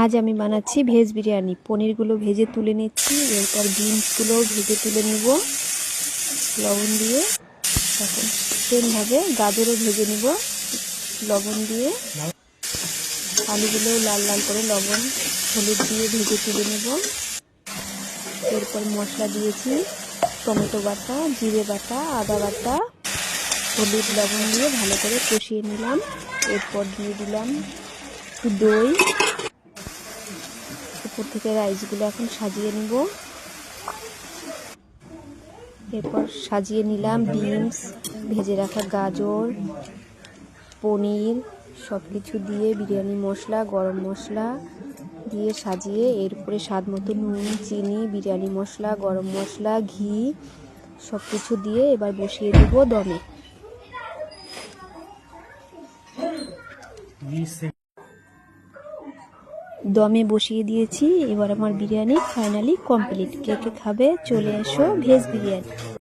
আজ আমি বানাচ্ছি ভেজ বিরিয়ানি। পনিরগুলো ভেজে তুলে নিচ্ছি, এরপর বিনসগুলো ভেজে তুলে নিব লবণ দিয়ে। এখন সেমভাবে গাজরও ভেজে নিব লবণ দিয়ে। আলুগুলো লাল লাল করে লবণ হলুদ দিয়ে ভেজে তুলে নেব। এরপর মশলা দিয়েছি টমেটো বাটা, জিরে বাটা, আদা বাটা, হলুদ লবণ দিয়ে ভালো করে কষিয়ে নিলাম। এরপর দিয়ে দিলাম দই। উপর থেকে রাইসগুলো এখন সাজিয়ে নিব। এরপর সাজিয়ে নিলাম বিনস, ভেজে রাখা গাজর, পনির সব কিছু দিয়ে বিরিয়ানি মশলা, গরম মশলা দিয়ে সাজিয়ে এরপরে স্বাদ মতো নুন, চিনি, বিরিয়ানি মশলা, গরম মশলা, ঘি সব কিছু দিয়ে এবার বসিয়ে দেব দমে। দমে বসিয়ে দিয়েছি। এবার আমার বিরিয়ানি ফাইনালি কমপ্লিট। কে কে খাবে চলে এসো ভেজ বিরিয়ানি।